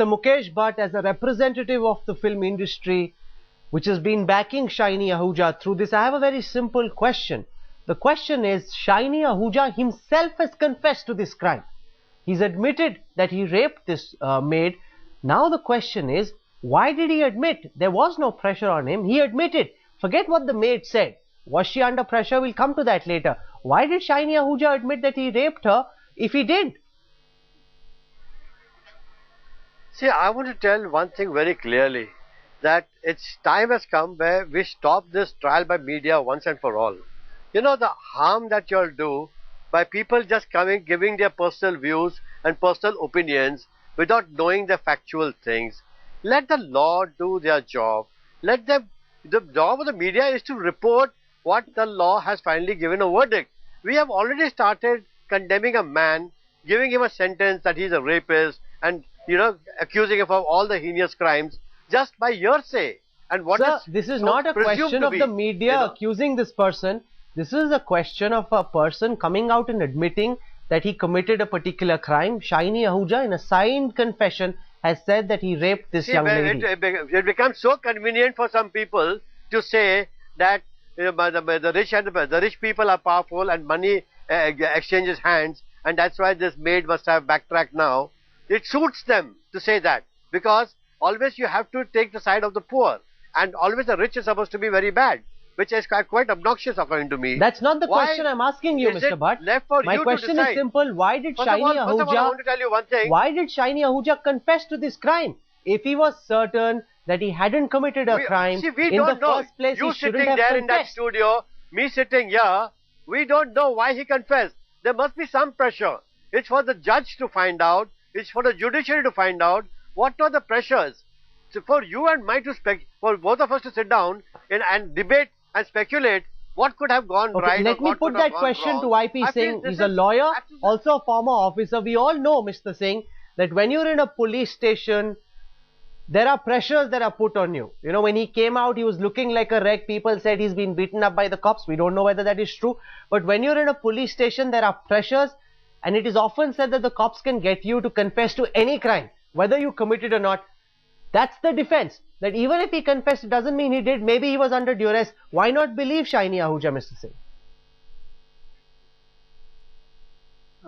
Mukesh Bhatt, as a representative of the film industry, which has been backing Shiney Ahuja through this, I have a very simple question. The question is, Shiney Ahuja himself has confessed to this crime. He's admitted that he raped this maid. Now the question is, why did he admit? There was no pressure on him. He admitted. Forget what the maid said. Was she under pressure? We'll come to that later. Why did Shiney Ahuja admit that he raped her if he did? See, I want to tell one thing very clearly, that it's time has come where we stop this trial by media once and for all. You know, the harm that you'll do by people just giving their personal views and personal opinions without knowing the factual things. Let the law do their job. Let them, the job of the media is to report what the law has finally given a verdict. We have already started condemning a man, giving him a sentence that he's a rapist, and accusing him of all the heinous crimes just by hearsay. And what Sir, this is not a question of the media accusing this person. This is a question of a person coming out and admitting that he committed a particular crime. Shiney Ahuja, in a signed confession, has said that he raped this young lady. It becomes so convenient for some people to say that the rich people are powerful and money exchanges hands, and that's why this maid must have backtracked now. It suits them to say that, because always you have to take the side of the poor, and always the rich is supposed to be very bad, which is quite obnoxious according to me. That's not the question I'm asking you, Mr. Bhatt. My question is simple. Why did Shiney Ahuja confess to this crime? If he was certain that he hadn't committed a crime, in the first place he shouldn't have confessed. You sitting there in that studio, me sitting here, we don't know why he confessed. There must be some pressure. It's for the judge to find out. It's for the judiciary to find out what are the pressures. So for you and me for both of us to sit down and debate and speculate what could have gone right. Let me put that question to YP Singh. He's a lawyer, also a former officer. We all know, Mr. Singh, that when you're in a police station, there are pressures that are put on you. You know, when he came out, he was looking like a wreck. People said he's been beaten up by the cops. We don't know whether that is true. But when you're in a police station, there are pressures. And it is often said that the cops can get you to confess to any crime, whether you committed or not. That's the defense. That even if he confessed, it doesn't mean he did. Maybe he was under duress. Why not believe Shiney Ahuja, Mr. Singh?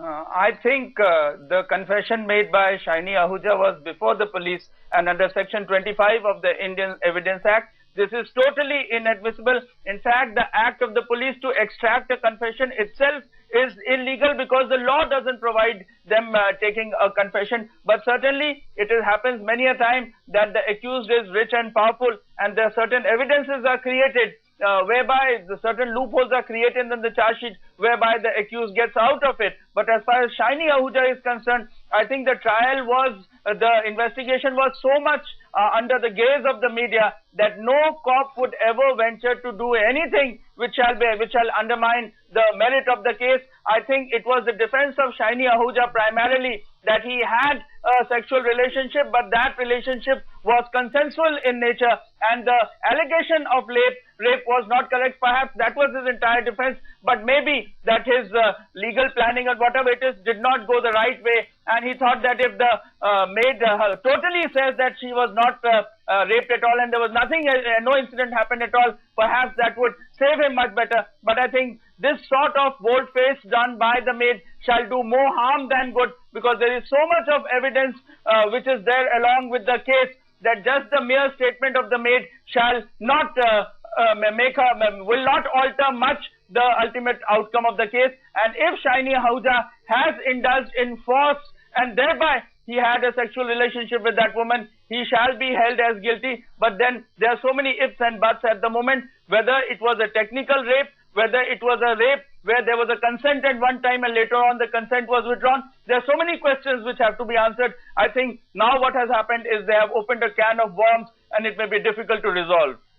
I think the confession made by Shiney Ahuja was before the police, and under Section 25 of the Indian Evidence Act, this is totally inadmissible. In fact, the act of the police to extract a confession itself is illegal because the law doesn't provide them taking a confession. But certainly it happens many a time that the accused is rich and powerful, and there are certain evidences are created whereby the certain loopholes are created in the charge sheet whereby the accused gets out of it. But as far as Shiney Ahuja is concerned, I think the trial was, the investigation was so much under the gaze of the media that no cop would ever venture to do anything which shall undermine the merit of the case. I think it was the defense of Shiney Ahuja primarily that he had a sexual relationship, but that relationship was consensual in nature, and the allegation of rape was not correct. Perhaps that was his entire defense, but maybe that his legal planning or whatever it is did not go the right way, and he thought that if the maid totally says that she was not raped at all and there was nothing, no incident happened at all, perhaps that would save him much better. But I think this sort of bold-face done by the maid shall do more harm than good, because there is so much of evidence which is there along with the case that just the mere statement of the maid shall not will not alter much the ultimate outcome of the case. And if Shiney Ahuja has indulged in force and thereby he had a sexual relationship with that woman, he shall be held as guilty. But then there are so many ifs and buts at the moment, whether it was a technical rape, whether it was a rape where there was a consent at one time and later on the consent was withdrawn. There are so many questions which have to be answered. I think now what has happened is they have opened a can of worms and it may be difficult to resolve.